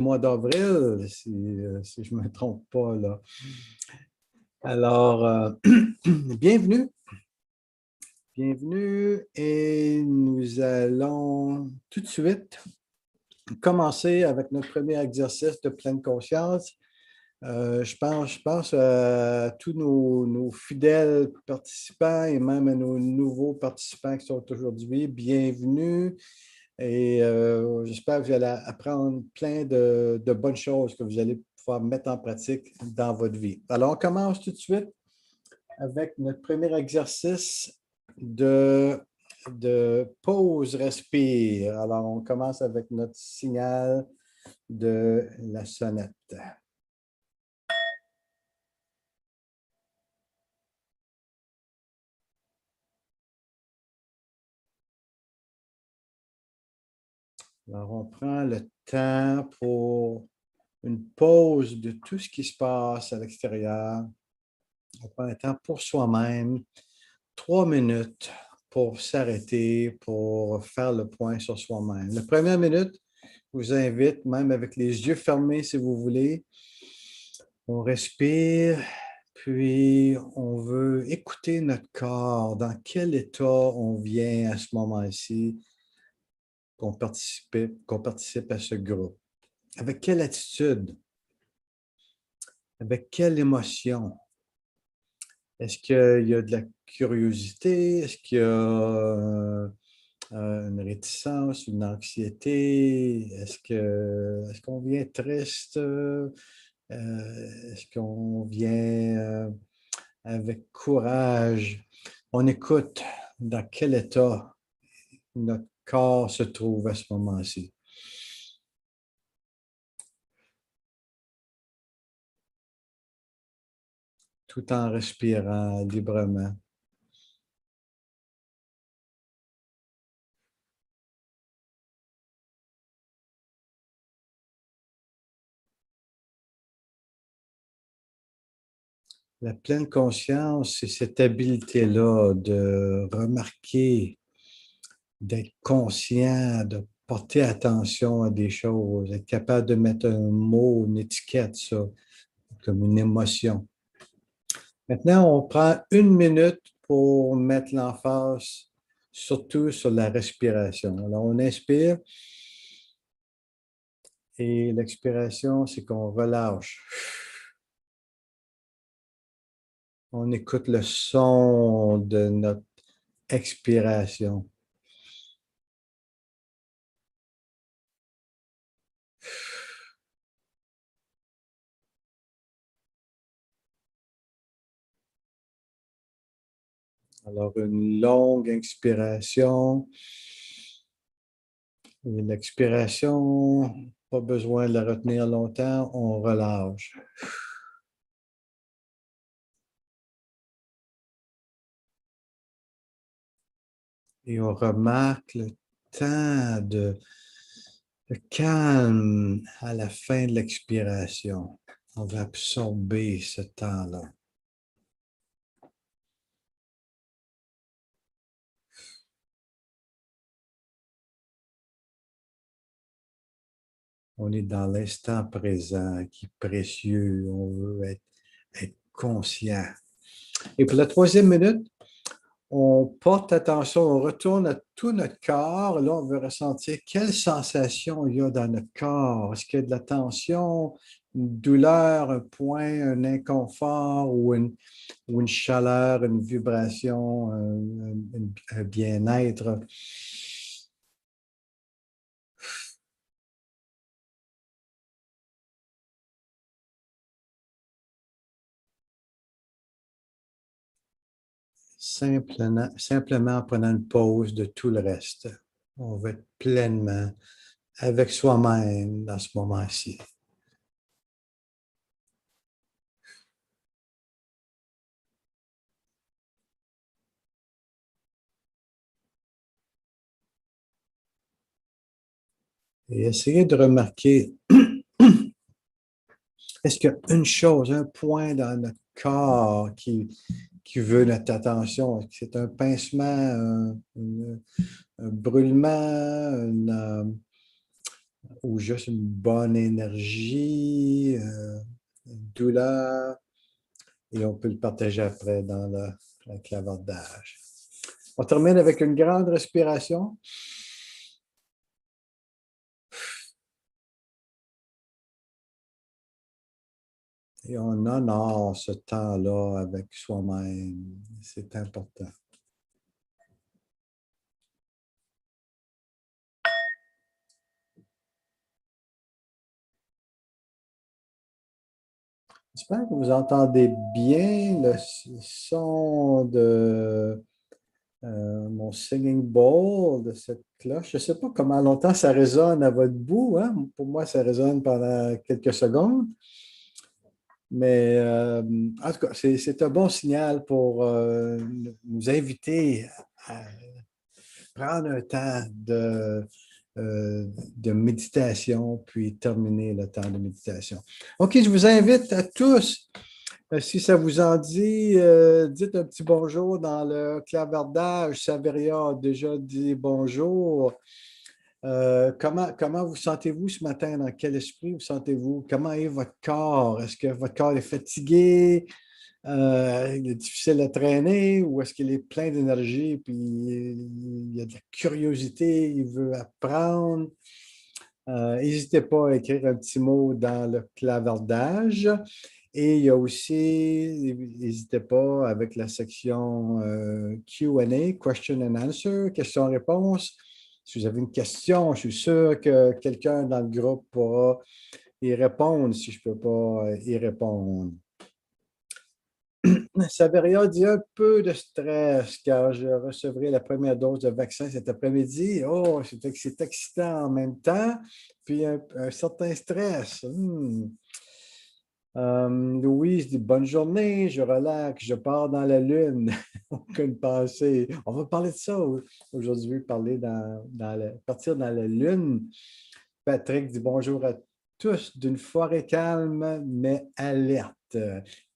mois d'avril, si je ne me trompe pas, là. Alors, bienvenue. Bienvenue et nous allons tout de suite commencer avec notre premier exercice de pleine conscience. Je pense à tous nos fidèles participants et même à nos nouveaux participants qui sont aujourd'hui. Bienvenue. Et j'espère que vous allez apprendre plein de bonnes choses que vous allez pouvoir mettre en pratique dans votre vie. Alors, on commence tout de suite avec notre premier exercice de pause respire. Alors, on commence avec notre signal de la sonnette. Alors, on prend le temps pour une pause de tout ce qui se passe à l'extérieur. On prend un temps pour soi-même, 3 minutes pour s'arrêter, pour faire le point sur soi-même. La première minute, je vous invite, même avec les yeux fermés si vous voulez, on respire, puis on veut écouter notre corps, dans quel état on vient à ce moment-ci, qu'on participe à ce groupe. Avec quelle attitude? Avec quelle émotion? Est-ce qu'il y a de la curiosité? Est-ce qu'il y a une réticence, une anxiété? Est-ce qu'on vient triste? Est-ce qu'on vient avec courage? On écoute dans quel état notre corps se trouve à ce moment-ci. Tout en respirant librement. La pleine conscience, c'est cette habileté-là de remarquer, d'être conscient, de porter attention à des choses, être capable de mettre un mot, une étiquette, ça, comme une émotion. Maintenant, on prend 1 minute pour mettre l'emphase surtout sur la respiration. Alors, on inspire et l'expiration, c'est qu'on relâche. On écoute le son de notre expiration. Alors, une longue inspiration. Et l'expiration, pas besoin de la retenir longtemps, on relâche. Et on remarque le temps de calme à la fin de l'expiration. On va absorber ce temps-là. On est dans l'instant présent qui est précieux. On veut être conscient. Et pour la 3e minute, on porte attention, on retourne à tout notre corps. Là, on veut ressentir quelle sensation il y a dans notre corps. Est-ce qu'il y a de la tension, une douleur, un point, un inconfort ou une chaleur, une vibration, un bien-être? Simplement en prenant une pause de tout le reste. On va être pleinement avec soi-même dans ce moment-ci. Et essayez de remarquer, est-ce qu'il y a une chose, un point dans notre corps qui veut notre attention? Est-ce que c'est un pincement, un brûlement, ou juste une bonne énergie, douleur, et on peut le partager après dans le clavardage. On termine avec une grande respiration. Et on honore ce temps-là avec soi-même. C'est important. J'espère que vous entendez bien le son de mon singing bowl, de cette cloche. Je ne sais pas comment longtemps ça résonne à votre bout, hein? Pour moi, ça résonne pendant quelques secondes. Mais en tout cas, c'est un bon signal pour nous inviter à prendre un temps de méditation, puis terminer le temps de méditation. OK, je vous invite à tous, si ça vous en dit, dites un petit bonjour dans le clavardage. Saveria a déjà dit bonjour. Comment vous sentez-vous ce matin? Dans quel esprit vous sentez-vous? Comment est votre corps? Est-ce que votre corps est fatigué? Il est difficile à traîner ou est-ce qu'il est plein d'énergie puis il y a de la curiosité, il veut apprendre? N'hésitez pas à écrire un petit mot dans le clavardage. Et il y a aussi, n'hésitez pas avec la section Q&A, Question and Answer, question-réponse. Si vous avez une question, je suis sûr que quelqu'un dans le groupe pourra y répondre si je ne peux pas y répondre. Saveria dit un peu de stress car je recevrai la première dose de vaccin cet après-midi. Oh, c'est excitant en même temps, puis un certain stress. Louise dit bonne journée, je relaxe, je pars dans la lune. Aucune pensée. On va parler de ça aujourd'hui, partir dans la lune. Patrick dit bonjour à tous d'une forêt calme mais alerte.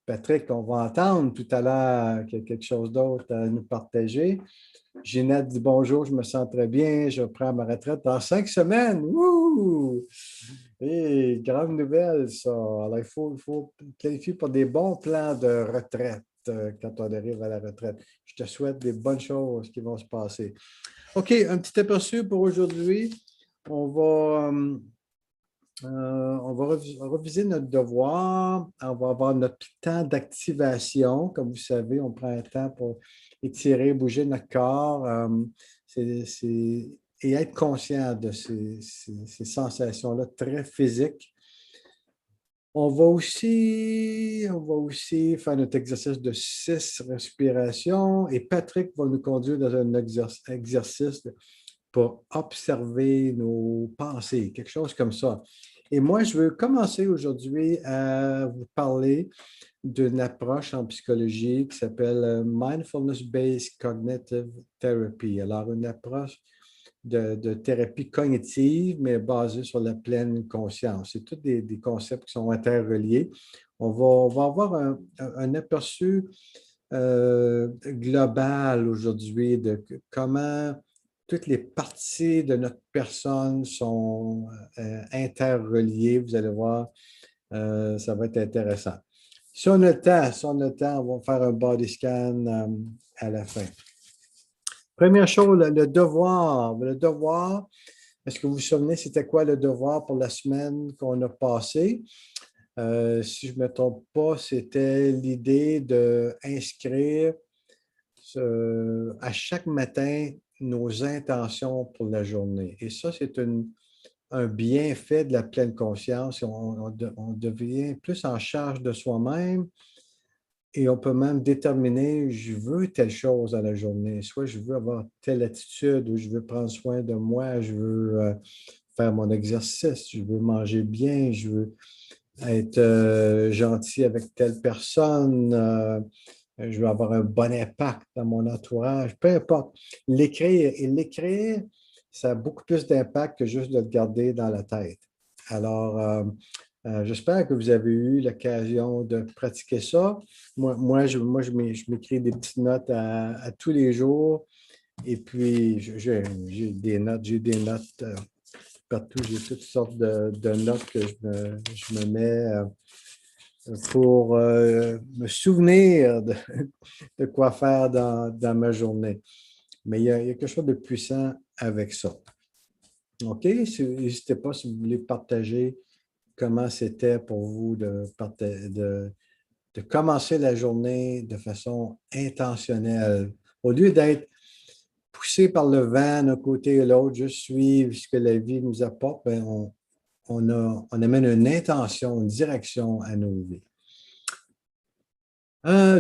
Patrick, on va entendre tout à l'heure qu'il y a quelque chose d'autre à nous partager. Ginette dit bonjour, je me sens très bien, je prends ma retraite dans 5 semaines. Wouh! Et grande nouvelle, ça. Alors, il faut qualifier pour des bons plans de retraite quand on arrive à la retraite. Je te souhaite des bonnes choses qui vont se passer. OK, un petit aperçu pour aujourd'hui. On va reviser notre devoir. On va avoir notre temps d'activation. Comme vous savez, on prend un temps pour étirer, bouger notre corps et être conscient de ces sensations-là très physiques. On va aussi faire notre exercice de 6 respirations et Patrick va nous conduire dans un exercice pour observer nos pensées, quelque chose comme ça. Et moi, je veux commencer aujourd'hui à vous parler d'une approche en psychologie qui s'appelle Mindfulness-Based Cognitive Therapy. Alors, une approche de thérapie cognitive, mais basée sur la pleine conscience. C'est tous des concepts qui sont interreliés. On va avoir un aperçu global aujourd'hui de comment toutes les parties de notre personne sont interreliées. Vous allez voir, ça va être intéressant. Si on a le temps, on va faire un body scan à la fin. Première chose, le devoir. Le devoir, est-ce que vous vous souvenez, c'était quoi le devoir pour la semaine qu'on a passée? Si je ne me trompe pas, c'était l'idée d'inscrire à chaque matin nos intentions pour la journée. Et ça, c'est un bienfait de la pleine conscience. On devient plus en charge de soi-même et on peut même déterminer, je veux telle chose dans la journée. Soit je veux avoir telle attitude ou je veux prendre soin de moi, je veux faire mon exercice, je veux manger bien, je veux être gentil avec telle personne. Je veux avoir un bon impact dans mon entourage, peu importe. L'écrire, ça a beaucoup plus d'impact que juste de le garder dans la tête. Alors, j'espère que vous avez eu l'occasion de pratiquer ça. Je m'écris des petites notes à tous les jours et puis j'ai des notes partout, j'ai toutes sortes de notes que je me mets pour me souvenir de quoi faire dans ma journée. Mais il y a quelque chose de puissant avec ça. OK? N'hésitez pas si vous voulez partager comment c'était pour vous de commencer la journée de façon intentionnelle. Au lieu d'être poussé par le vent d'un côté et l'autre, juste suivre ce que la vie nous apporte, bien, on amène une intention, une direction à nos vies.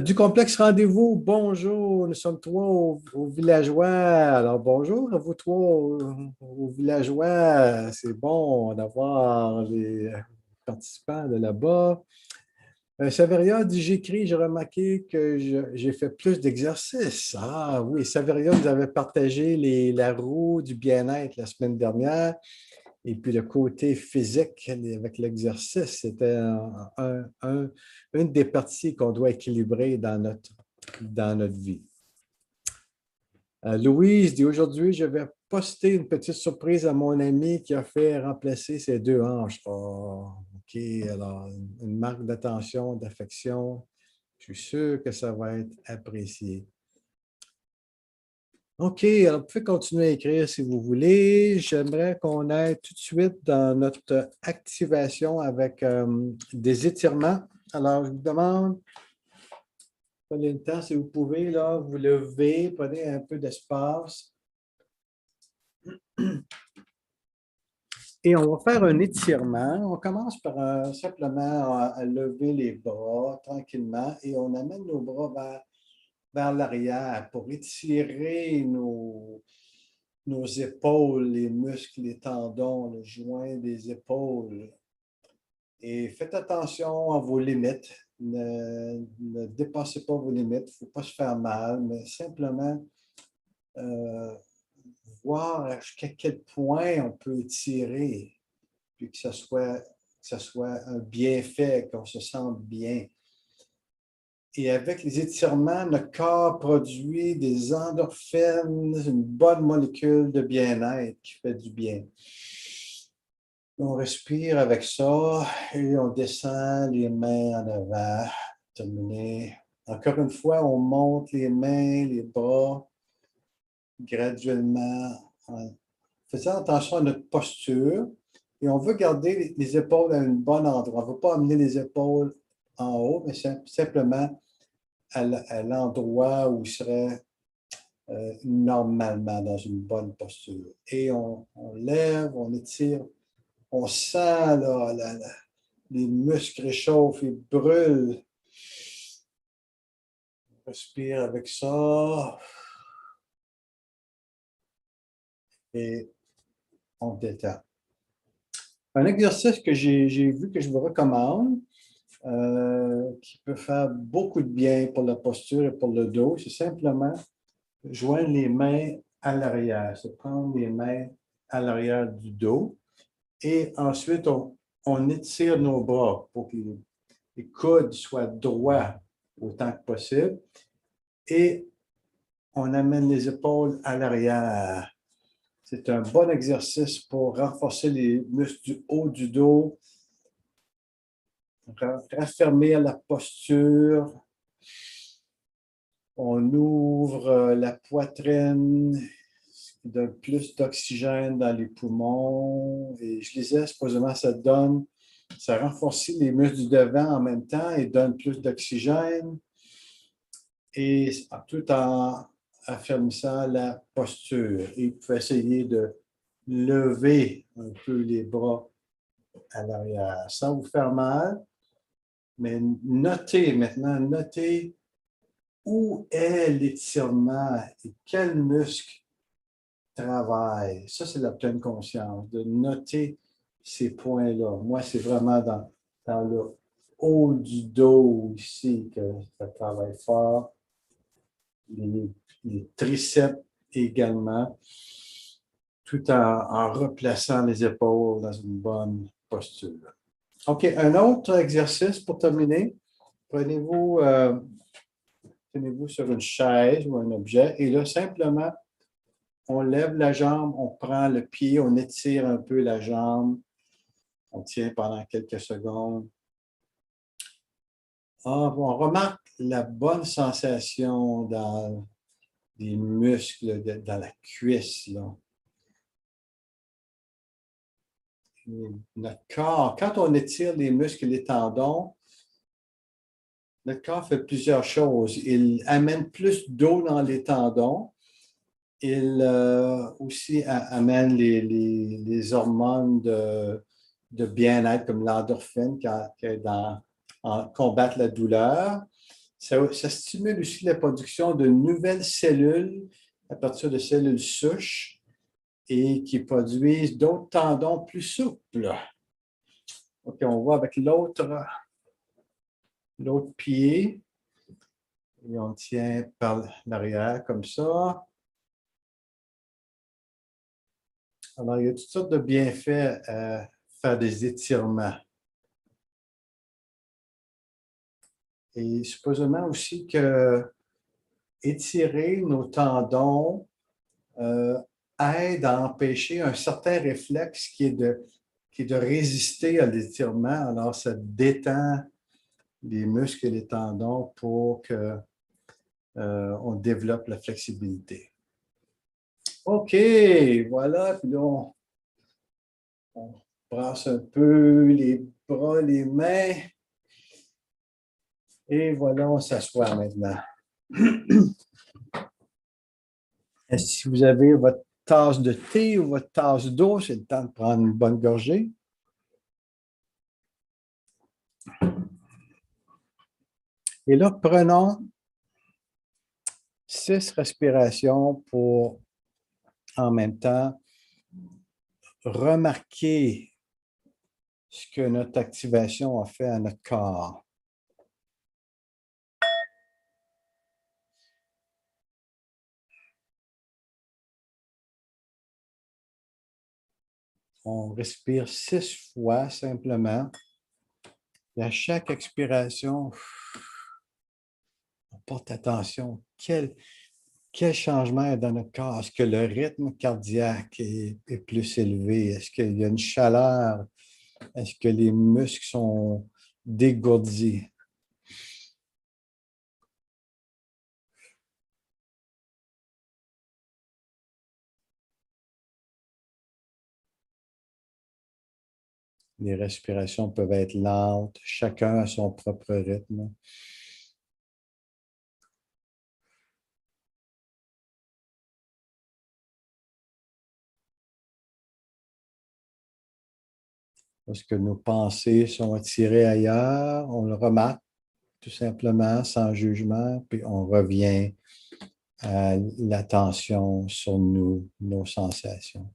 Du complexe rendez-vous, bonjour, nous sommes trois aux villageois. Alors bonjour à vous trois aux villageois. C'est bon d'avoir les participants de là-bas. Saveria dit, j'écris, j'ai remarqué que j'ai fait plus d'exercices. Ah oui, Saveria nous avait partagé la roue du bien-être la semaine dernière. Et puis le côté physique avec l'exercice, c'était une des parties qu'on doit équilibrer dans notre vie. Louise dit, aujourd'hui, je vais poster une petite surprise à mon ami qui a fait remplacer ses deux hanches. Oh, OK, alors une marque d'attention, d'affection. Je suis sûr que ça va être apprécié. OK, alors vous pouvez continuer à écrire si vous voulez. J'aimerais qu'on aille tout de suite dans notre activation avec des étirements. Alors, je vous demande, prenez le temps si vous pouvez, là, vous levez, prenez un peu d'espace. Et on va faire un étirement. On commence par simplement à lever les bras tranquillement et on amène nos bras vers l'arrière pour étirer nos épaules, les muscles, les tendons, le joint des épaules. Et faites attention à vos limites. Ne dépassez pas vos limites. Il ne faut pas se faire mal, mais simplement voir jusqu'à quel point on peut étirer, puis que ce soit un bienfait, qu'on se sente bien. Et avec les étirements, notre corps produit des endorphines, une bonne molécule de bien-être qui fait du bien. On respire avec ça et on descend les mains en avant. Terminé. Encore une fois, on monte les mains, les bras graduellement en faisant attention à notre posture. Et on veut garder les épaules à un bon endroit. On ne veut pas amener les épaules en haut, mais simplement à l'endroit où il serait normalement dans une bonne posture. Et on lève, on étire, on sent les muscles réchauffent, ils brûlent. On respire avec ça. Et on détend. Un exercice que j'ai vu, que je vous recommande, qui peut faire beaucoup de bien pour la posture et pour le dos, c'est simplement joindre les mains à l'arrière. C'est prendre les mains à l'arrière du dos. Et ensuite, on étire nos bras pour que les coudes soient droits autant que possible. Et on amène les épaules à l'arrière. C'est un bon exercice pour renforcer les muscles du haut du dos, raffermir la posture. On ouvre la poitrine, ce qui donne plus d'oxygène dans les poumons. Et je disais, supposément, ça renforce les muscles du devant en même temps et donne plus d'oxygène. Et tout en affermissant la posture. Et vous pouvez essayer de lever un peu les bras à l'arrière sans vous faire mal. Mais notez où est l'étirement et quel muscle travaille. Ça, c'est la pleine conscience, de noter ces points-là. Moi, c'est vraiment dans le haut du dos ici que ça travaille fort. Les triceps également, tout en replaçant les épaules dans une bonne posture. OK, un autre exercice pour terminer. Tenez-vous sur une chaise ou un objet et là, simplement, on lève la jambe, on prend le pied, on étire un peu la jambe. On tient pendant quelques secondes. On remarque la bonne sensation dans les muscles, dans la cuisse. Là. Notre corps, quand on étire les muscles et les tendons, notre corps fait plusieurs choses. Il amène plus d'eau dans les tendons. Il aussi amène les hormones de bien-être comme l'endorphine qui aide à combattre la douleur. Ça stimule aussi la production de nouvelles cellules à partir de cellules souches et qui produisent d'autres tendons plus souples. OK, on voit avec l'autre pied et on tient par l'arrière comme ça. Alors, il y a toutes sortes de bienfaits à faire des étirements. Et supposément aussi que étirer nos tendons aide à empêcher un certain réflexe qui est de résister à l'étirement. Alors, ça détend les muscles et les tendons pour qu'on développe la flexibilité. OK, voilà. Puis là, on brasse un peu les bras, les mains. Et voilà, on s'assoit maintenant. Si vous avez votre tasse de thé ou votre tasse d'eau, c'est le temps de prendre une bonne gorgée. Et là, prenons 6 respirations pour, en même temps, remarquer ce que notre activation a fait à notre corps. On respire 6 fois simplement. Et à chaque expiration, on porte attention. Quel changement est dans notre corps? Est-ce que le rythme cardiaque est plus élevé? Est-ce qu'il y a une chaleur? Est-ce que les muscles sont dégourdis? Les respirations peuvent être lentes, chacun à son propre rythme. Lorsque nos pensées sont attirées ailleurs, on le remarque tout simplement, sans jugement, puis on revient à l'attention sur nous, nos sensations.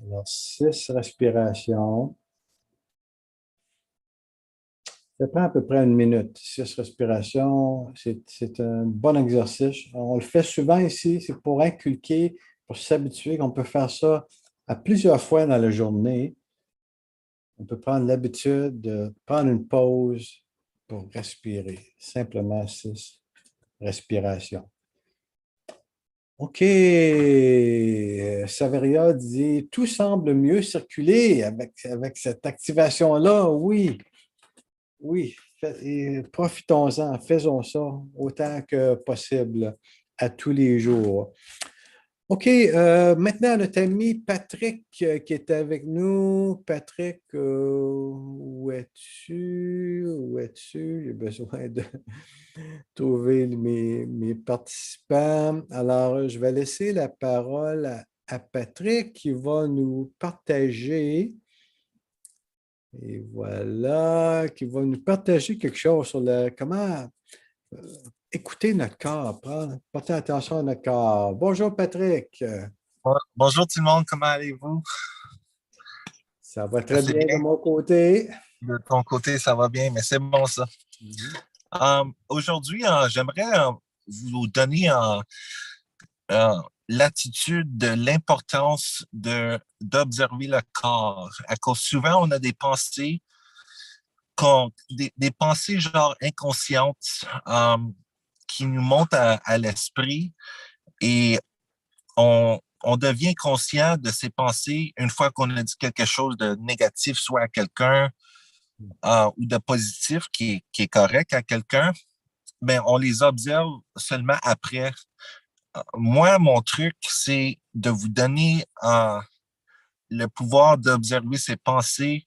Alors, 6 respirations. Ça prend à peu près 1 minute. 6 respirations, c'est un bon exercice. On le fait souvent ici, c'est pour inculquer, pour s'habituer qu'on peut faire ça à plusieurs fois dans la journée. On peut prendre l'habitude de prendre une pause pour respirer. Simplement 6 respirations. OK. Saveria dit, tout semble mieux circuler avec cette activation-là. Oui, oui. Et profitons-en, faisons ça autant que possible à tous les jours. OK, maintenant notre ami Patrick qui est avec nous. Patrick, où es-tu? Où es-tu? J'ai besoin de trouver mes participants. Alors, je vais laisser la parole à Patrick qui va nous partager, et voilà, qui va nous partager quelque chose sur comment écouter notre corps, porter attention à notre corps. Bonjour Patrick. Bonjour tout le monde, comment allez-vous? Ça va très C'est bien de bien. mon côté. De ton côté, ça va bien, mais c'est bon ça. Mhm. Aujourd'hui, j'aimerais vous donner l'attitude de l'importance d'observer le corps. À cause souvent, on a des pensées, des pensées genre inconscientes qui nous montent à l'esprit et on devient conscient de ces pensées une fois qu'on a dit quelque chose de négatif, soit à quelqu'un ou de positif qui est correct à quelqu'un, mais on les observe seulement après. Moi, mon truc, c'est de vous donner le pouvoir d'observer ces pensées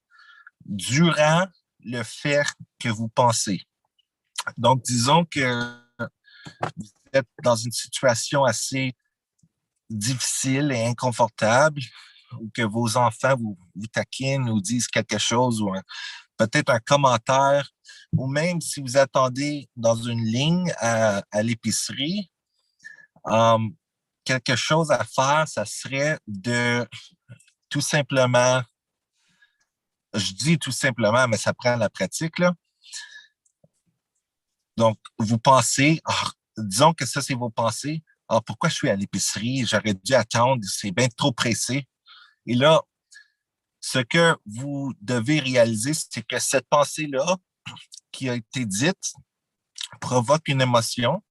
durant le fait que vous pensez. Donc, disons que vous êtes dans une situation assez difficile et inconfortable, ou que vos enfants vous taquinent ou disent quelque chose, ou peut-être un commentaire, ou même si vous attendez dans une ligne à l'épicerie, euh, quelque chose à faire, ça serait de tout simplement, je dis tout simplement, mais ça prend la pratique, là. Donc, vous pensez, disons que ça, c'est vos pensées. Pourquoi je suis à l'épicerie? J'aurais dû attendre, c'est bien trop pressé. Et là, ce que vous devez réaliser, c'est que cette pensée-là qui a été dite provoque une émotion.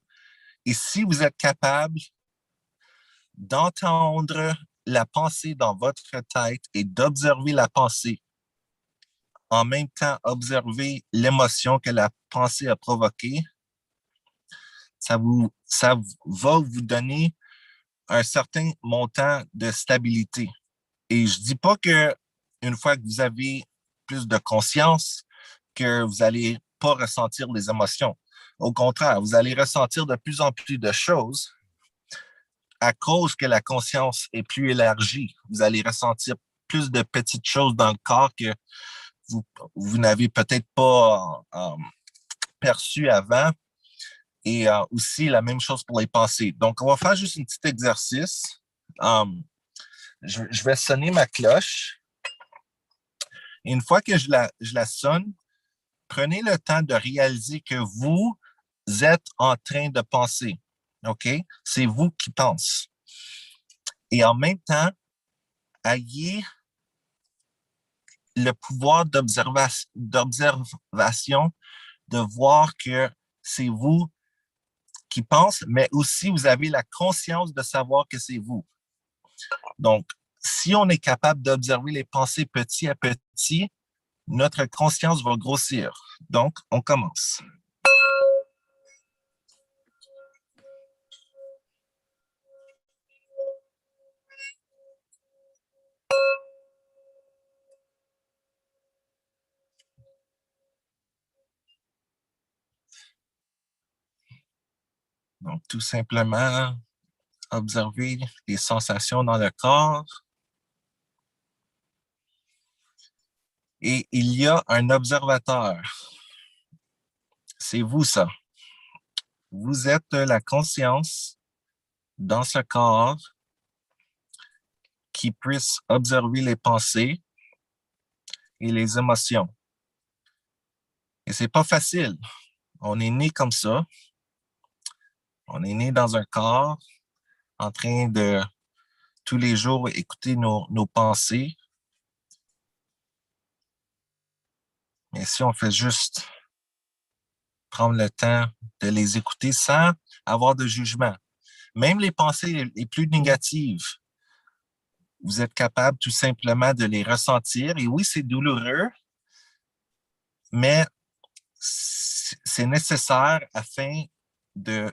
Et si vous êtes capable d'entendre la pensée dans votre tête et d'observer la pensée, en même temps observer l'émotion que la pensée a provoquée, ça va vous donner un certain montant de stabilité. Et je dis pas que une fois que vous avez plus de conscience, que vous allez pas ressentir les émotions. Au contraire, vous allez ressentir de plus en plus de choses à cause que la conscience est plus élargie. Vous allez ressentir plus de petites choses dans le corps que vous, vous n'avez peut-être pas perçues avant. Et aussi la même chose pour les pensées. Donc, on va faire juste un petit exercice. Um, je vais sonner ma cloche. Et une fois que je la sonne, prenez le temps de réaliser que vous êtes en train de penser. OK? C'est vous qui pensez. Et en même temps, ayez le pouvoir d'observation, de voir que c'est vous qui pensez, mais aussi vous avez la conscience de savoir que c'est vous. Donc, si on est capable d'observer les pensées petit à petit, notre conscience va grossir. Donc, on commence. Donc, tout simplement, observer les sensations dans le corps. Et il y a un observateur. C'est vous, ça. Vous êtes la conscience dans ce corps qui puisse observer les pensées et les émotions. Et c'est pas facile. On est né comme ça. On est né dans un corps en train de tous les jours écouter nos pensées. Mais si on fait juste prendre le temps de les écouter sans avoir de jugement, même les pensées les plus négatives, vous êtes capable tout simplement de les ressentir. Et oui, c'est douloureux, mais c'est nécessaire afin de,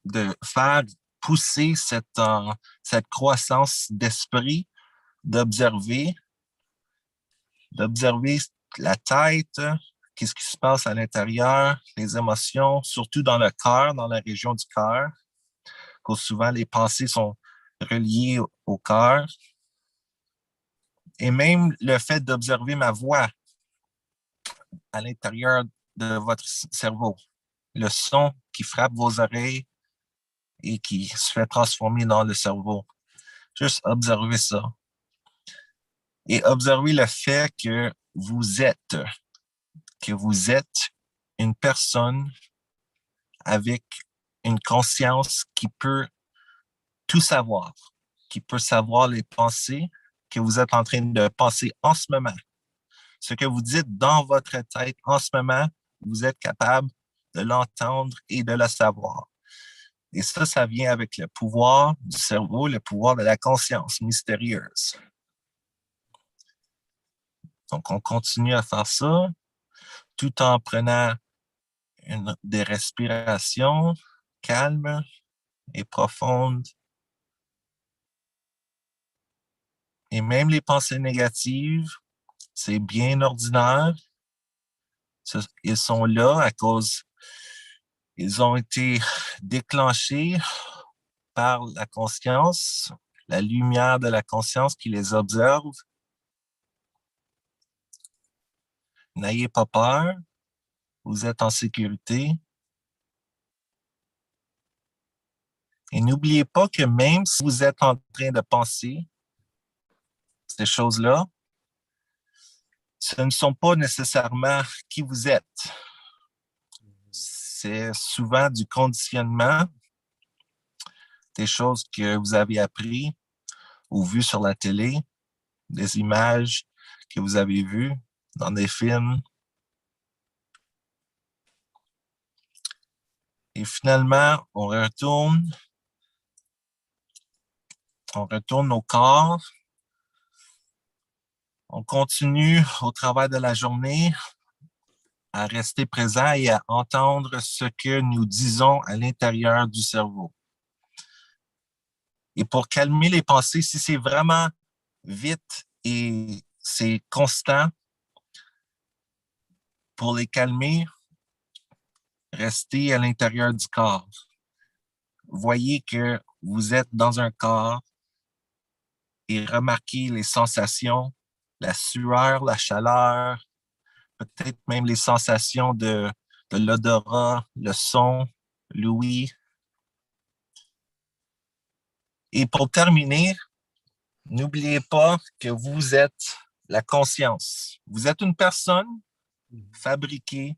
de faire pousser cette croissance d'esprit, d'observer, d'observer la tête, qu'est-ce qui se passe à l'intérieur, les émotions, surtout dans le cœur, dans la région du cœur, parce que souvent les pensées sont reliées au cœur. Et même le fait d'observer ma voix à l'intérieur de votre cerveau, le son qui frappe vos oreilles et qui se fait transformer dans le cerveau. Juste observer ça. et observez le fait que vous êtes une personne avec une conscience qui peut tout savoir, qui peut savoir les pensées que vous êtes en train de penser en ce moment. Ce que vous dites dans votre tête en ce moment, vous êtes capable de l'entendre et de le savoir. Et ça vient avec le pouvoir du cerveau, le pouvoir de la conscience mystérieuse. Donc, on continue à faire ça tout en prenant des respirations calmes et profondes. Et même les pensées négatives, c'est bien ordinaire. Ils sont là à cause, ils ont été déclenchés par la conscience, la lumière de la conscience qui les observe. N'ayez pas peur, vous êtes en sécurité. Et n'oubliez pas que même si vous êtes en train de penser ces choses-là, ce ne sont pas nécessairement qui vous êtes. C'est souvent du conditionnement, des choses que vous avez apprises ou vues sur la télé, des images que vous avez vues dans des films. Et finalement, on retourne au corps. On continue au travers de la journée à rester présent et à entendre ce que nous disons à l'intérieur du cerveau. Et pour calmer les pensées, si c'est vraiment vite et c'est constant, pour les calmer, restez à l'intérieur du corps. Voyez que vous êtes dans un corps et remarquez les sensations, la sueur, la chaleur, peut-être même les sensations de l'odorat, le son, l'ouïe. Et pour terminer, n'oubliez pas que vous êtes la conscience. Vous êtes une personne fabriquée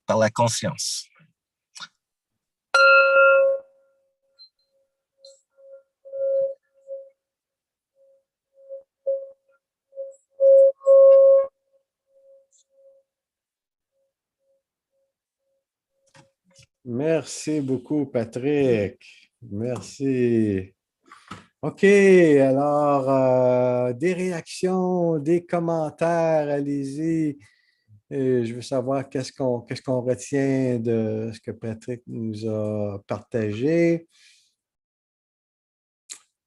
par la conscience. Merci beaucoup, Patrick. Merci. OK, alors, des réactions, des commentaires, allez-y. Je veux savoir qu'est-ce qu'on retient de ce que Patrick nous a partagé.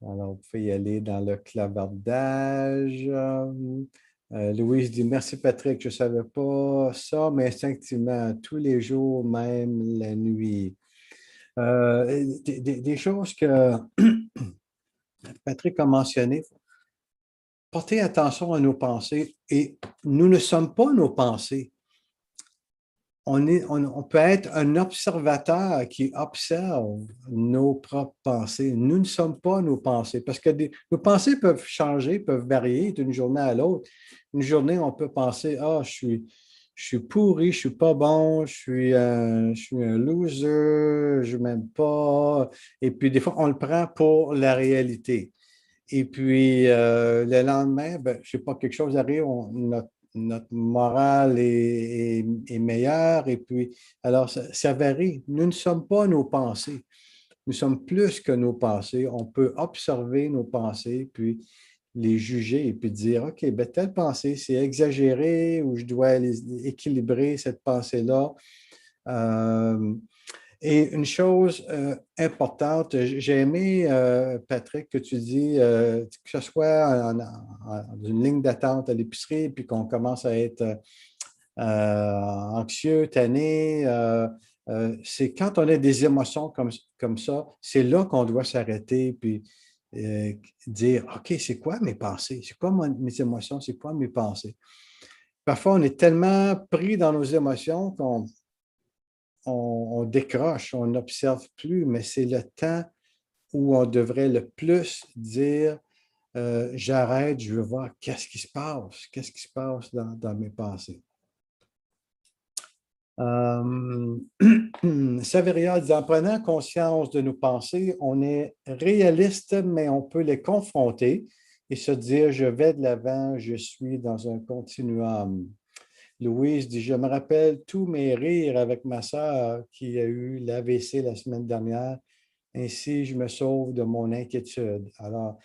Alors, vous pouvez y aller dans le clavardage. Louise dit, merci Patrick, je ne savais pas ça, mais instinctivement, tous les jours, même la nuit. Des choses que Patrick a mentionnées. Portez attention à nos pensées et nous ne sommes pas nos pensées. On peut être un observateur qui observe nos propres pensées. Nous ne sommes pas nos pensées parce que nos pensées peuvent changer, peuvent varier d'une journée à l'autre. Une journée, on peut penser, ah, je suis pourri, je suis pas bon, je suis un loser, je m'aime pas. Et puis, des fois, on le prend pour la réalité. Et puis, le lendemain, ben, je ne sais pas, quelque chose arrive, notre morale est meilleure. Et puis, alors, ça varie. Nous ne sommes pas nos pensées. Nous sommes plus que nos pensées. On peut observer nos pensées, puis les juger et puis dire, OK, ben, telle pensée, c'est exagéré ou je dois équilibrer cette pensée-là. Et une chose importante, j'ai aimé, Patrick, que tu dis que ce soit dans une ligne d'attente à l'épicerie, puis qu'on commence à être anxieux, tanné. C'est quand on a des émotions comme ça, c'est là qu'on doit s'arrêter, puis dire, OK, c'est quoi mes pensées? C'est quoi mes émotions? C'est quoi mes pensées? Parfois, on est tellement pris dans nos émotions qu'on décroche, on n'observe plus, mais c'est le temps où on devrait le plus dire, j'arrête, je veux voir qu'est-ce qui se passe dans mes pensées. Saveria dit, en prenant conscience de nos pensées, on est réaliste, mais on peut les confronter et se dire, je vais de l'avant, je suis dans un continuum. Louise dit, je me rappelle tous mes rires avec ma sœur qui a eu l'AVC la semaine dernière. Ainsi, je me sauve de mon inquiétude. Alors,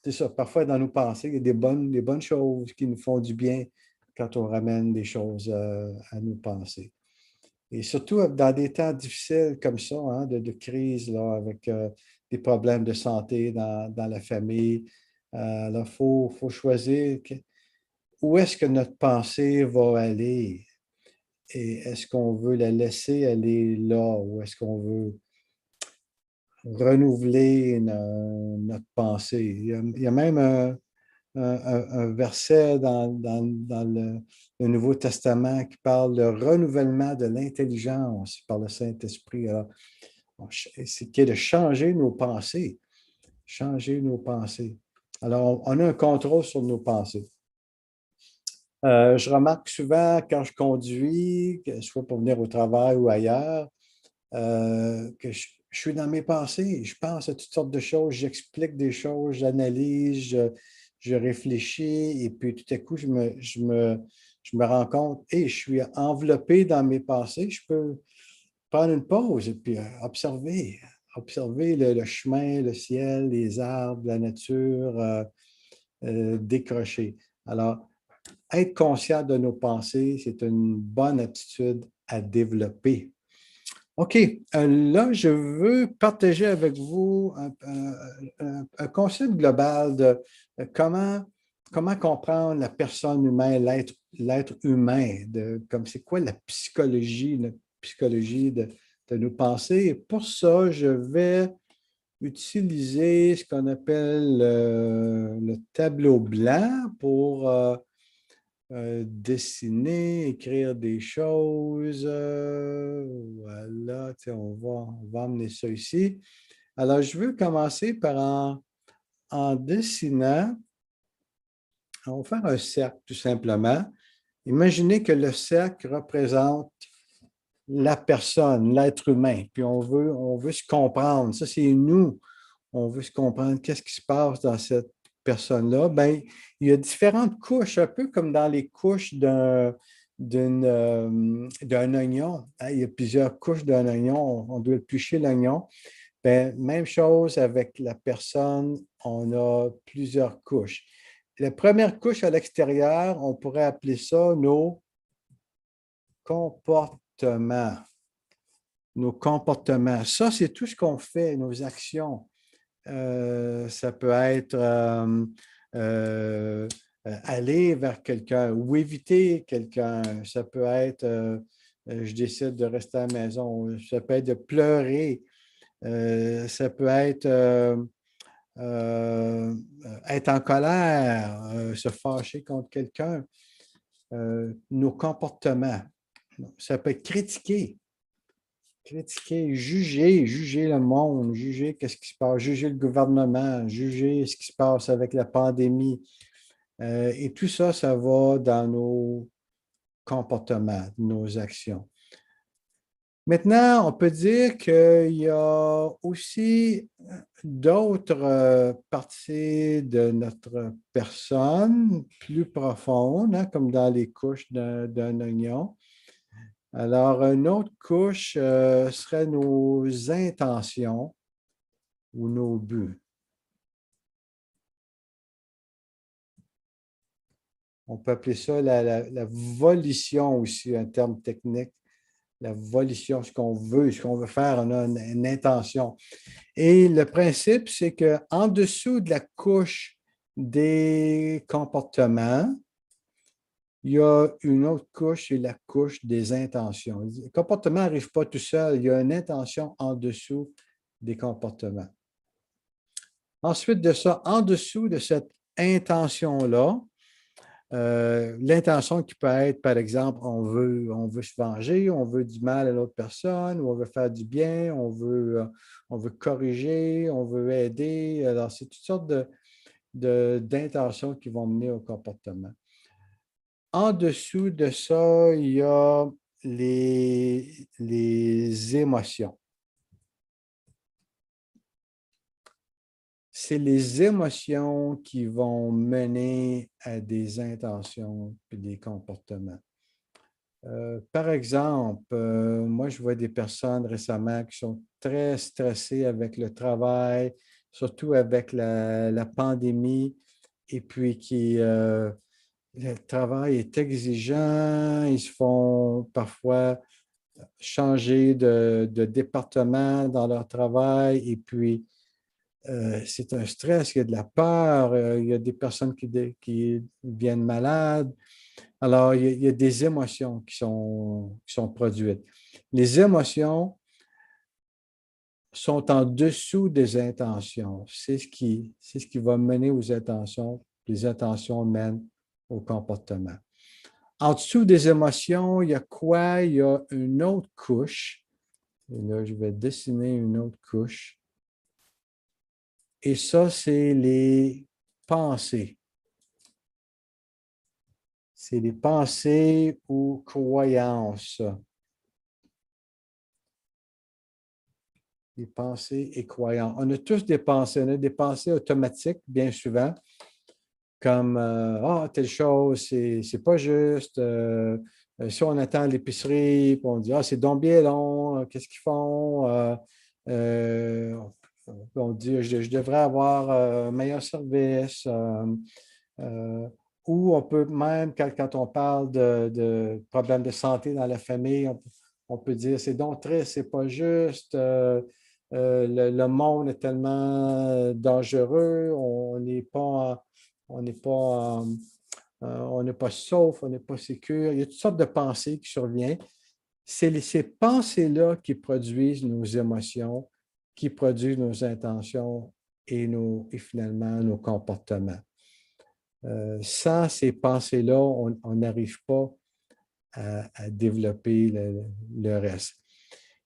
c'est ça, parfois dans nos pensées, il y a des bonnes choses qui nous font du bien quand on ramène des choses à nos pensées. Et surtout dans des temps difficiles comme ça, hein, de crise, là, avec des problèmes de santé dans la famille, il faut choisir où est-ce que notre pensée va aller et est-ce qu'on veut la laisser aller là ou est-ce qu'on veut renouveler notre pensée. Il y a même un verset dans le Nouveau Testament qui parle de renouvellement de l'intelligence par le Saint-Esprit. Alors, c'est qui est de changer nos pensées. Changer nos pensées. Alors, on a un contrôle sur nos pensées. Je remarque souvent quand je conduis, que soit pour venir au travail ou ailleurs, que je suis dans mes pensées. Je pense à toutes sortes de choses, j'explique des choses, j'analyse, je réfléchis et puis tout à coup, je me rends compte, et je suis enveloppé dans mes pensées. Je peux prendre une pause et puis observer le chemin, le ciel, les arbres, la nature, décrocher. Alors, être conscient de nos pensées, c'est une bonne attitude à développer. OK, là, je veux partager avec vous un concept global de comment comprendre la personne humaine, l'être humain, comme c'est quoi la psychologie de nos pensées. Et pour ça, je vais utiliser ce qu'on appelle le tableau blanc pour dessiner, écrire des choses. Voilà, on va emmener ça ici. Alors, je veux commencer par en dessinant. On va faire un cercle, tout simplement. Imaginez que le cercle représente la personne, l'être humain, puis on veut se comprendre. Ça, c'est nous. On veut se comprendre qu'est-ce qui se passe dans cette personne-là. Bien, il y a différentes couches, un peu comme dans les couches d'un oignon. Hein. Il y a plusieurs couches d'un oignon. On doit éplucher l'oignon. Bien, même chose avec la personne, on a plusieurs couches. La première couche à l'extérieur, on pourrait appeler ça nos comportements. Nos comportements. Ça, c'est tout ce qu'on fait, nos actions. Ça peut être aller vers quelqu'un ou éviter quelqu'un. Ça peut être je décide de rester à la maison. Ça peut être de pleurer. Ça peut être être en colère, se fâcher contre quelqu'un. Nos comportements. Ça peut être critiquer, juger le monde, juger qu'est-ce qui se passe, juger le gouvernement, juger ce qui se passe avec la pandémie. Et tout ça, ça va dans nos comportements, nos actions. Maintenant, on peut dire qu'il y a aussi d'autres parties de notre personne plus profondes, hein, comme dans les couches d'un oignon. Alors, une autre couche serait nos intentions ou nos buts. On peut appeler ça la volition aussi, un terme technique. La volition, ce qu'on veut faire, on a une intention. Et le principe, c'est qu'en dessous de la couche des comportements, il y a une autre couche, c'est la couche des intentions. Le comportement n'arrive pas tout seul, il y a une intention en dessous des comportements. Ensuite de ça, en dessous de cette intention-là, l'intention qui peut être, par exemple, on veut se venger, on veut du mal à l'autre personne, ou on veut faire du bien, on veut corriger, on veut aider. Alors, c'est toutes sortes d'intentions qui vont mener au comportement. En dessous de ça, il y a les émotions. C'est les émotions qui vont mener à des intentions et des comportements. Par exemple, moi, je vois des personnes récemment qui sont très stressées avec le travail, surtout avec la pandémie, et puis le travail est exigeant, ils se font parfois changer de département dans leur travail, et puis c'est un stress, il y a de la peur, il y a des personnes qui deviennent malades. Alors, il y a des émotions qui sont produites. Les émotions sont en dessous des intentions. C'est ce qui va mener aux intentions. Les intentions mènent au comportement. En dessous des émotions, il y a quoi? Il y a une autre couche. Et là, je vais dessiner une autre couche. Et ça, c'est les pensées. C'est les pensées ou croyances. Les pensées et croyances. On a tous des pensées. On a des pensées automatiques, bien souvent, comme ah, telle chose, c'est pas juste. Si on attend l'épicerie, puis on dit ah, c'est donc bien long, qu'est-ce qu'ils font? On dit je devrais avoir un meilleur service. Ou on peut même, quand on parle de problèmes de santé dans la famille, on peut dire c'est donc triste, c'est pas juste. Le monde est tellement dangereux, on n'est pas sauf, on n'est pas sécure. Il y a toutes sortes de pensées qui surviennent. C'est ces pensées-là qui produisent nos émotions, qui produisent nos intentions et finalement nos comportements. Sans ces pensées-là, on n'arrive pas à développer le reste.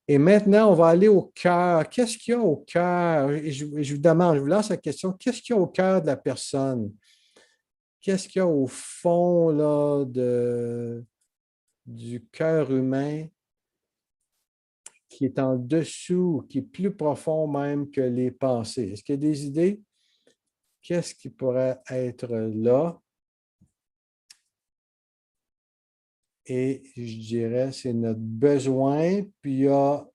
Et maintenant, on va aller au cœur. Qu'est-ce qu'il y a au cœur? Et je vous demande, je vous lance la question, qu'est-ce qu'il y a au cœur de la personne? Qu'est-ce qu'il y a au fond là, du cœur humain qui est en dessous, qui est plus profond même que les pensées? Est-ce qu'il y a des idées? Qu'est-ce qui pourrait être là? Et je dirais, c'est notre besoin, puis il y a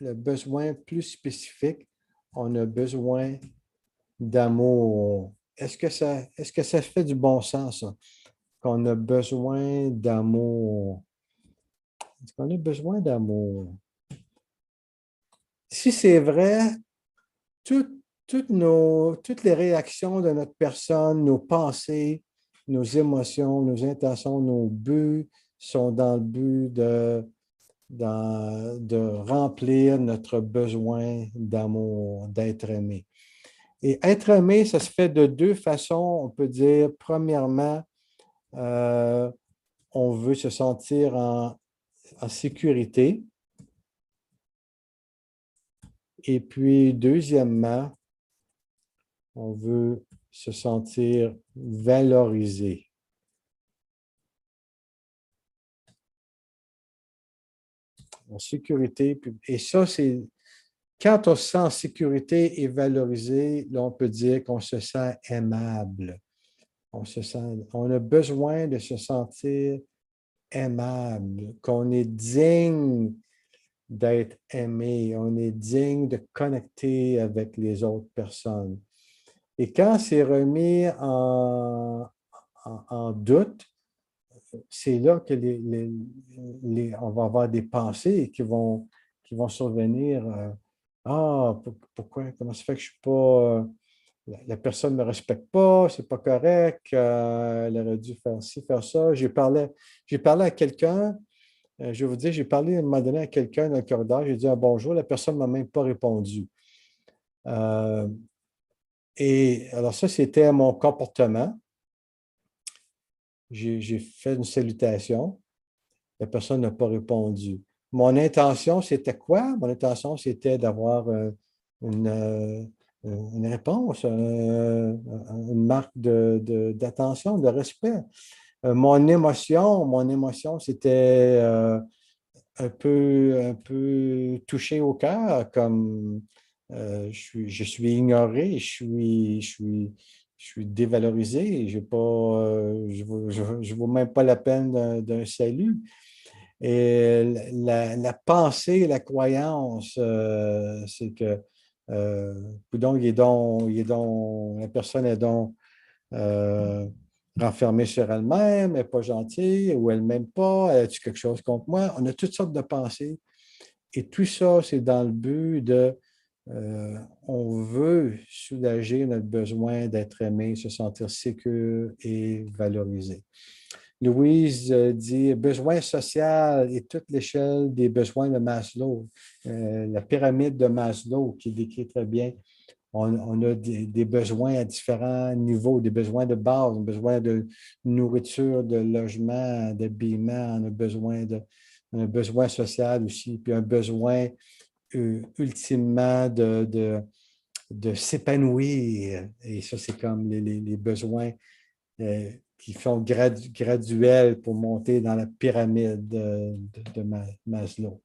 le besoin plus spécifique. On a besoin d'amour. Est-ce que ça fait du bon sens, ça? Qu'on a besoin d'amour? Est-ce qu'on a besoin d'amour? Si c'est vrai, toutes les réactions de notre personne, nos pensées, nos émotions, nos intentions, nos buts sont dans le but de remplir notre besoin d'amour, d'être aimé. Et être aimé, ça se fait de deux façons. On peut dire, premièrement, on veut se sentir en sécurité. Et puis, deuxièmement, on veut se sentir valorisé. En sécurité. Et ça, c'est quand on se sent en sécurité et valorisé, là, on peut dire qu'on se sent aimable. On a besoin de se sentir aimable, qu'on est digne d'être aimé, on est digne de connecter avec les autres personnes. Et quand c'est remis en doute, c'est là que on va avoir des pensées qui vont survenir. Ah, pourquoi, comment ça fait que je ne suis pas. La personne ne me respecte pas, c'est pas correct, elle aurait dû faire ci, faire ça. J'ai parlé à quelqu'un, je vais vous dire, j'ai parlé à un moment donné à quelqu'un dans le corridor, j'ai dit un bonjour, la personne ne m'a même pas répondu. Et alors ça, c'était mon comportement. J'ai fait une salutation. La personne n'a pas répondu. Mon intention, c'était quoi? Mon intention, c'était d'avoir une réponse, une marque d'attention, de respect. Mon émotion, c'était un peu touché au cœur, comme je suis ignoré, je suis dévalorisé, j'ai pas, je vaux même pas la peine d'un salut. Et la pensée, la croyance, c'est que coudonc, la personne est donc euh, renfermée sur elle-même, elle n'est pas gentille, ou elle ne m'aime pas, elle a-tu quelque chose contre moi? On a toutes sortes de pensées. Et tout ça, c'est dans le but de, on veut soulager notre besoin d'être aimé, se sentir sécure et valorisé. Louise dit besoin social et toute l'échelle des besoins de Maslow. La pyramide de Maslow qui décrit très bien. On a des besoins à différents niveaux, des besoins de base, un besoin de nourriture, de logement, d'habillement, on a un besoin social aussi, puis un besoin ultimement de s'épanouir. Et ça, c'est comme les besoins qui sont graduels pour monter dans la pyramide de Maslow.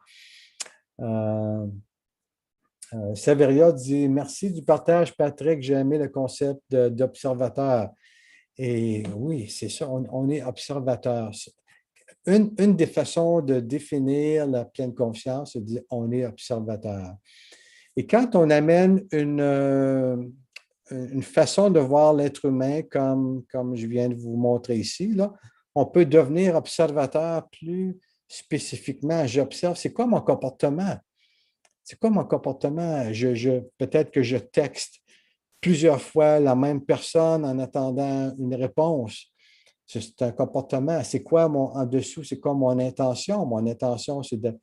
Saveria dit merci du partage, Patrick. J'ai aimé le concept d'observateur. Et oui, c'est ça, on est observateur. Une des façons de définir la pleine confiance, c'est de dire on est observateur. Et quand on amène une façon de voir l'être humain, comme je viens de vous montrer ici, là, on peut devenir observateur plus spécifiquement. J'observe, c'est quoi mon comportement? C'est quoi mon comportement? Peut-être que je texte plusieurs fois la même personne en attendant une réponse. C'est un comportement. C'est quoi en dessous? C'est quoi mon intention? Mon intention, c'est de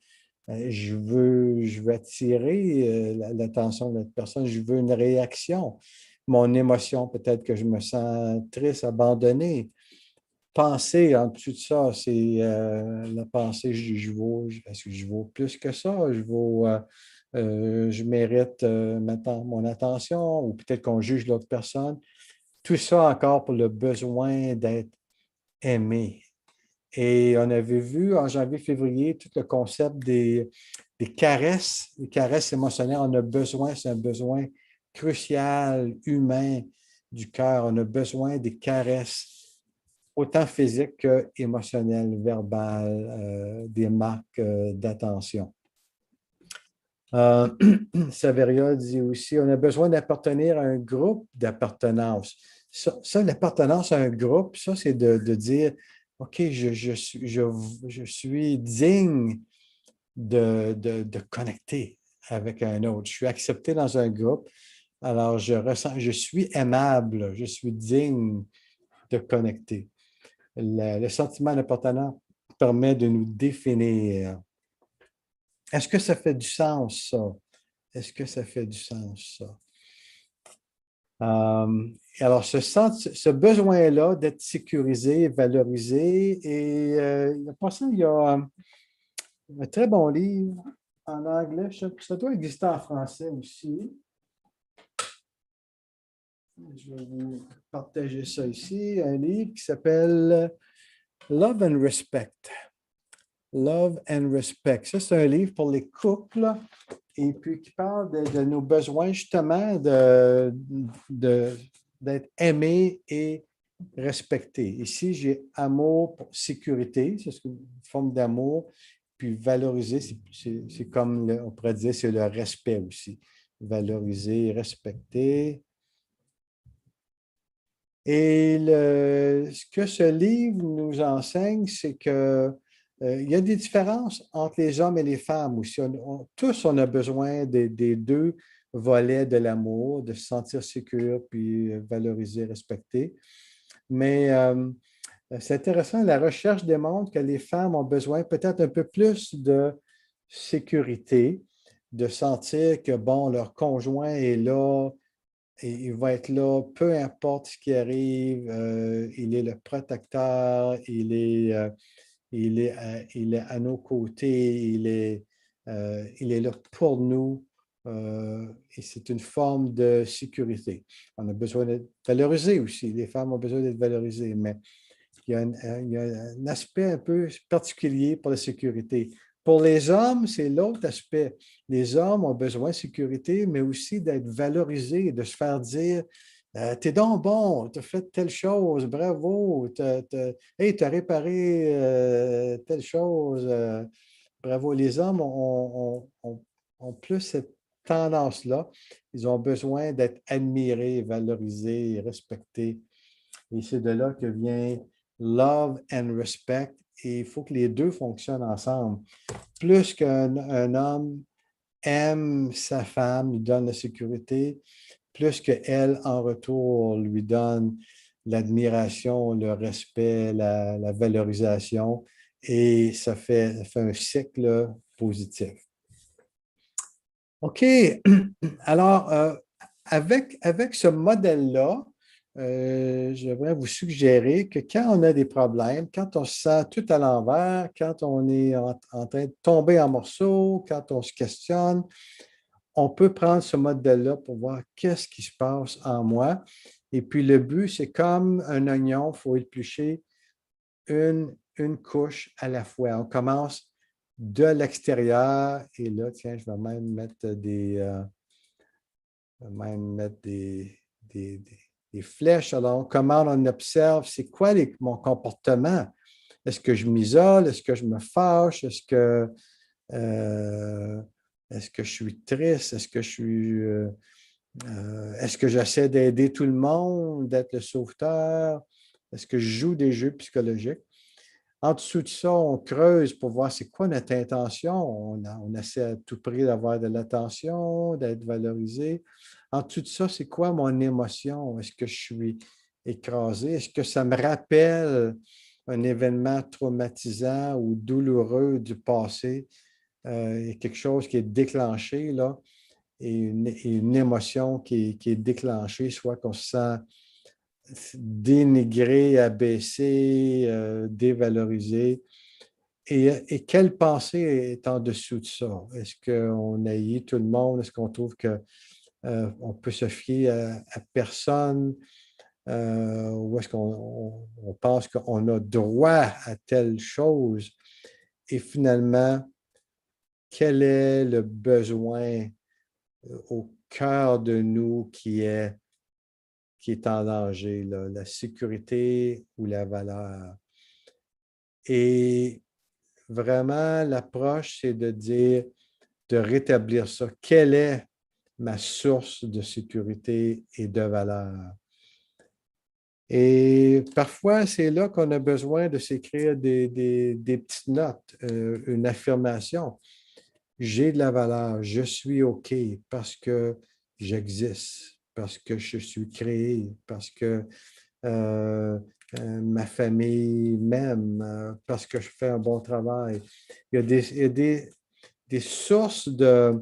je veux attirer l'attention de l'autre personne, je veux une réaction. Mon émotion, peut-être que je me sens triste, abandonné. Penser en dessous de ça, c'est la pensée, est-ce que je vaux plus que ça? Je mérite mon attention, ou peut-être qu'on juge l'autre personne. Tout ça encore pour le besoin d'être aimé. Et on avait vu en janvier-février tout le concept des caresses, les caresses émotionnelles. On a besoin, c'est un besoin crucial, humain du cœur. On a besoin des caresses, autant physiques qu'émotionnelles, verbales, des marques d'attention. Saveria dit aussi, on a besoin d'appartenir à un groupe d'appartenance. Ça l'appartenance à un groupe, ça, c'est de dire, OK, je suis digne de connecter avec un autre. Je suis accepté dans un groupe. Alors, je suis aimable, je suis digne de connecter. Le sentiment d'appartenance permet de nous définir. Est-ce que ça fait du sens, ça? Est-ce que ça fait du sens, ça? Alors, ce besoin-là d'être sécurisé, valorisé, et pour ça, il y a un très bon livre en anglais, ça doit exister en français aussi. Je vais vous partager ça ici, un livre qui s'appelle Love and Respect. Love and Respect. Ça, c'est un livre pour les couples et puis qui parle de nos besoins justement d'être aimé et respecté. Ici, j'ai amour pour sécurité, c'est une forme d'amour, puis valoriser, c'est comme on pourrait dire, c'est le respect aussi. Valoriser, respecter. Et ce que ce livre nous enseigne, c'est que il y a des différences entre les hommes et les femmes aussi. Tous, on a besoin des deux volets de l'amour, de se sentir sécure, puis valoriser, respecter. Mais c'est intéressant, la recherche démontre que les femmes ont besoin peut-être un peu plus de sécurité, de sentir que, bon, leur conjoint est là, et il va être là, peu importe ce qui arrive, il est le protecteur, il est à nos côtés, il est là pour nous. et c'est une forme de sécurité. On a besoin d'être valorisé aussi. Les femmes ont besoin d'être valorisées, mais il y a un aspect un peu particulier pour la sécurité. Pour les hommes, c'est l'autre aspect. Les hommes ont besoin de sécurité, mais aussi d'être valorisés, de se faire dire t'es donc bon, t'as fait telle chose, bravo, hey, t'as réparé telle chose, bravo. Les hommes ont plus cette tendance-là. Ils ont besoin d'être admirés, valorisés, respectés. Et c'est de là que vient love and respect. Et il faut que les deux fonctionnent ensemble. Plus qu'un homme aime sa femme, lui donne la sécurité, plus qu'elle, en retour, lui donne l'admiration, le respect, la valorisation. Et ça fait un cycle positif. OK. Alors, avec ce modèle-là, j'aimerais vous suggérer que quand on a des problèmes, quand on se sent tout à l'envers, quand on est en train de tomber en morceaux, quand on se questionne, on peut prendre ce modèle-là pour voir qu'est-ce qui se passe en moi. Et puis le but, c'est comme un oignon, il faut éplucher une couche à la fois. On commence de l'extérieur et là, tiens, je vais même mettre des flèches. Alors, comment on observe, c'est quoi mon comportement? Est-ce que je m'isole? Est-ce que je me fâche? Est-ce que je suis triste? Est-ce que j'essaie d'aider tout le monde, d'être le sauveteur? Est-ce que je joue des jeux psychologiques? En dessous de ça, on creuse pour voir c'est quoi notre intention. On essaie à tout prix d'avoir de l'attention, d'être valorisé. En dessous de ça, c'est quoi mon émotion? Est-ce que je suis écrasé? Est-ce que ça me rappelle un événement traumatisant ou douloureux du passé? Il y a quelque chose qui est déclenché, là, et une émotion qui est déclenchée, soit qu'on se sent dénigré, abaissé, dévalorisé. Et quelle pensée est en dessous de ça? Est-ce qu'on haït tout le monde? Est-ce qu'on trouve qu'on peut se fier à personne? Ou est-ce qu'on pense qu'on a droit à telle chose? Et finalement, quel est le besoin au cœur de nous qui est en danger, là, la sécurité ou la valeur? Et vraiment, l'approche, c'est de rétablir ça. Quelle est ma source de sécurité et de valeur? Et parfois, c'est là qu'on a besoin de s'écrire des petites notes, une affirmation. J'ai de la valeur, je suis OK parce que j'existe, parce que je suis créé, parce que ma famille m'aime, parce que je fais un bon travail. Il y a des sources de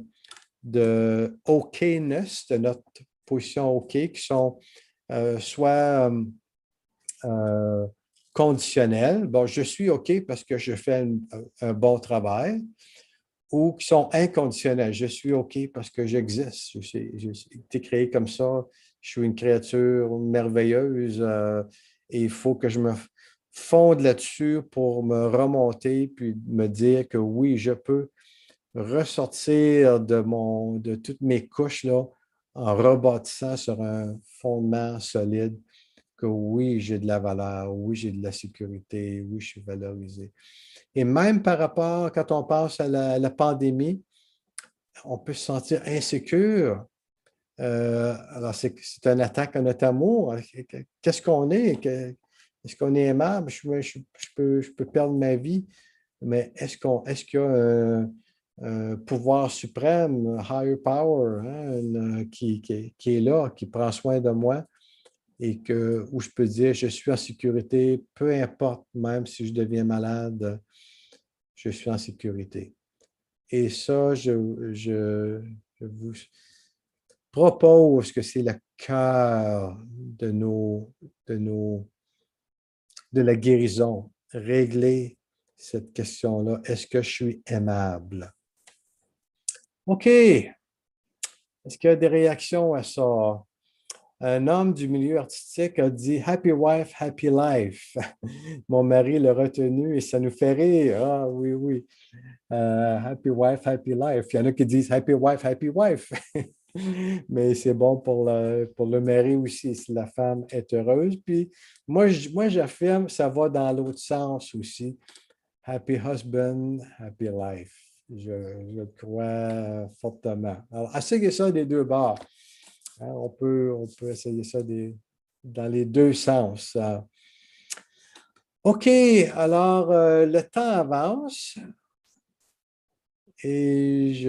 OK-ness, de notre position OK, qui sont soit conditionnelles. Bon, je suis OK parce que je fais un bon travail, ou qui sont inconditionnelles. Je suis OK parce que j'existe. J'ai été créé comme ça. Je suis une créature merveilleuse et il faut que je me fonde là-dessus pour me remonter puis me dire que oui, je peux ressortir de toutes mes couches là, en rebâtissant sur un fondement solide que oui, j'ai de la valeur, oui, j'ai de la sécurité, oui, je suis valorisé. Et même par rapport, quand on pense à la pandémie, on peut se sentir insécure. Alors, c'est une attaque à notre amour. Qu'est-ce qu'on est? Est-ce qu'on est aimable? Je peux perdre ma vie, mais est-ce qu'il y a un pouvoir suprême, higher power, hein, qui est là, qui prend soin de moi et où je peux dire je suis en sécurité, peu importe, même si je deviens malade, je suis en sécurité. Et ça, je vous propose que c'est le cœur de la guérison. Régler cette question-là. Est-ce que je suis aimable? OK. Est-ce qu'il y a des réactions à ça? Un homme du milieu artistique a dit Happy wife, happy life. Mon mari l'a retenu et ça nous fait rire. Ah oui, oui. Happy wife, happy life. Il y en a qui disent Happy wife, happy wife. Mais c'est bon pour le mari aussi, si la femme est heureuse. Puis moi, j'affirme, ça va dans l'autre sens aussi. Happy husband, happy life. Je le crois fortement. Alors, essayez ça des deux bords. Hein, on peut essayer ça dans les deux sens. OK, alors le temps avance et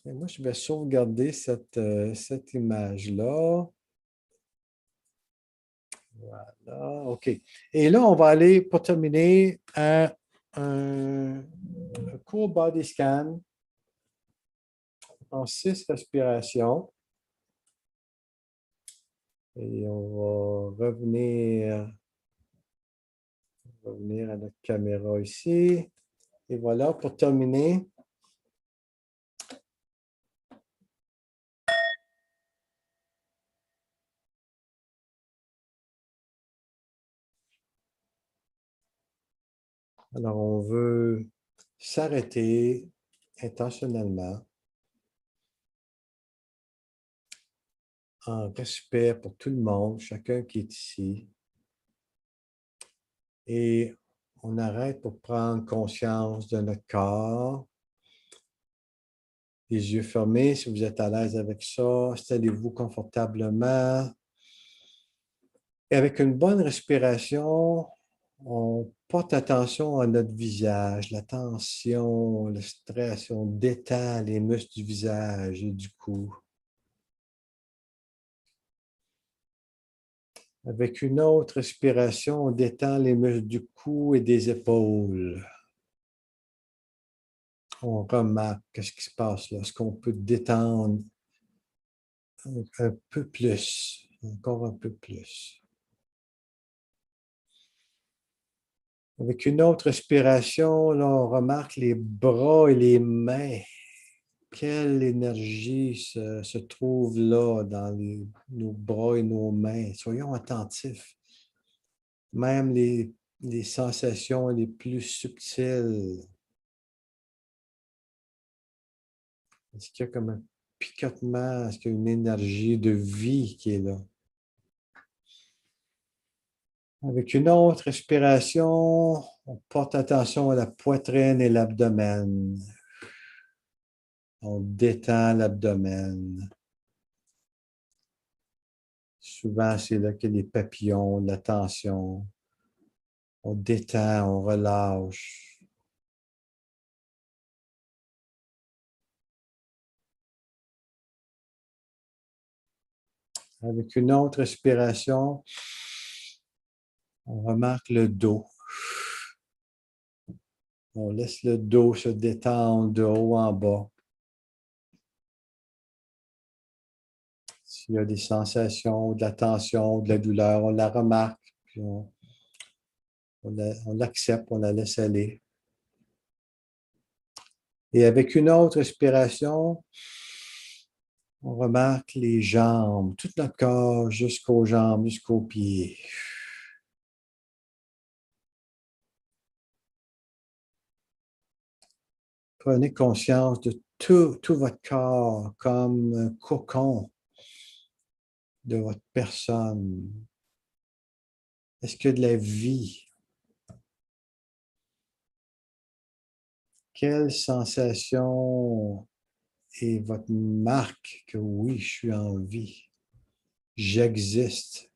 moi, je vais sauvegarder cette image-là. Voilà, OK. Et là, on va aller, pour terminer, à un court body scan en 6 respirations. Et on va revenir à notre caméra ici. Et voilà, pour terminer. Alors, on veut s'arrêter intentionnellement en respect pour tout le monde, chacun qui est ici. Et on arrête pour prendre conscience de notre corps. Les yeux fermés, si vous êtes à l'aise avec ça, installez-vous confortablement. Et avec une bonne respiration, on porte attention à notre visage, la tension, le stress, on détend les muscles du visage et du cou. Avec une autre respiration, on détend les muscles du cou et des épaules. On remarque ce qui se passe là. Est-ce qu'on peut détendre un peu plus, encore un peu plus. Avec une autre respiration, là, on remarque les bras et les mains. Quelle énergie se trouve là dans nos bras et nos mains. Soyons attentifs. Même les sensations les plus subtiles. Est-ce qu'il y a comme un picotement? Est-ce qu'il y a une énergie de vie qui est là? Avec une autre respiration, on porte attention à la poitrine et l'abdomen. On détend l'abdomen. Souvent, c'est là qu'il y a des papillons, de la tension. On détend, on relâche. Avec une autre respiration, on remarque le dos. On laisse le dos se détendre de haut en bas. S'il y a des sensations, de la tension, de la douleur, on la remarque, puis on l'accepte, on la laisse aller. Et avec une autre respiration, on remarque les jambes, tout notre corps jusqu'aux jambes, jusqu'aux pieds. Prenez conscience de tout votre corps comme un cocon de votre personne. Est-ce qu'il y a de la vie? Quelle sensation est votre marque que oui, je suis en vie? J'existe.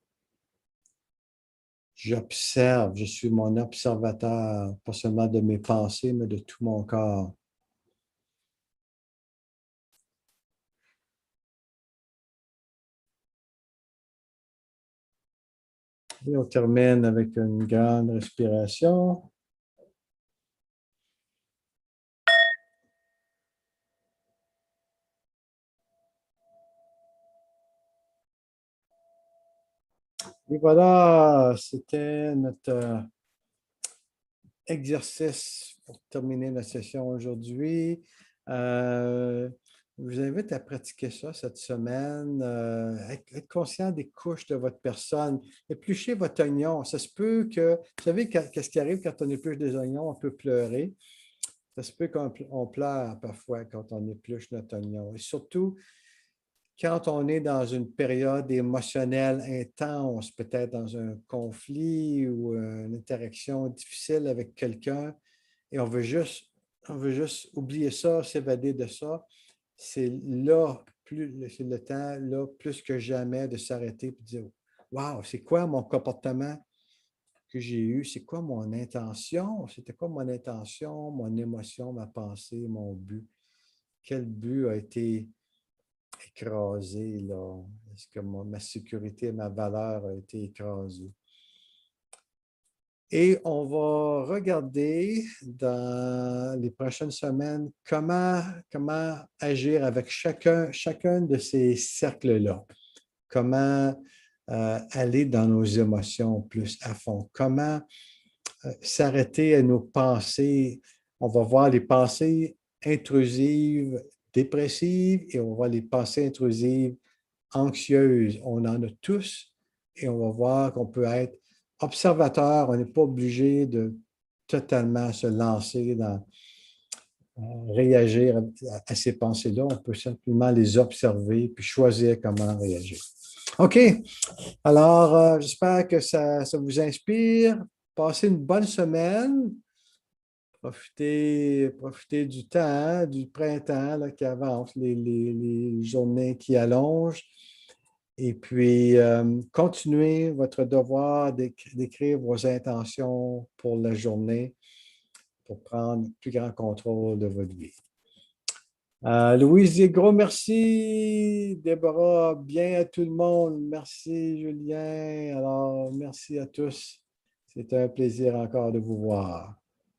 J'observe, je suis mon observateur, pas seulement de mes pensées, mais de tout mon corps. Et on termine avec une grande respiration. Et voilà, c'était notre exercice pour terminer la session aujourd'hui. Je vous invite à pratiquer ça cette semaine. Être conscient des couches de votre personne. Épluchez votre oignon. Ça se peut que, vous savez, qu'est-ce qui arrive quand on épluche des oignons? On peut pleurer. Ça se peut qu'on pleure parfois quand on épluche notre oignon. Et surtout, quand on est dans une période émotionnelle intense, peut-être dans un conflit ou une interaction difficile avec quelqu'un, et on veut juste oublier ça, s'évader de ça, c'est là, c'est le temps, là, plus que jamais, de s'arrêter et de dire, wow, c'est quoi mon comportement que j'ai eu? C'est quoi mon intention? C'était quoi mon intention, mon émotion, ma pensée, mon but? Quel but a été écrasé, là? Est-ce que ma sécurité, ma valeur a été écrasée? Et on va regarder dans les prochaines semaines comment agir avec chacun de ces cercles-là. Comment aller dans nos émotions plus à fond. Comment s'arrêter à nos pensées. On va voir les pensées intrusives, dépressives, et on va voir les pensées intrusives anxieuses. On en a tous, et on va voir qu'on peut être observateur. On n'est pas obligé de totalement se lancer dans réagir à ces pensées-là. On peut simplement les observer puis choisir comment réagir. OK. Alors, j'espère que ça vous inspire. Passez une bonne semaine. Profitez du temps, hein, du printemps là, qui avance, les journées qui allongent. Et puis, continuez votre devoir d'écrire vos intentions pour la journée pour prendre plus grand contrôle de votre vie. Louise, gros merci. Déborah, bien à tout le monde. Merci, Julien. Alors, merci à tous. C'est un plaisir encore de vous voir.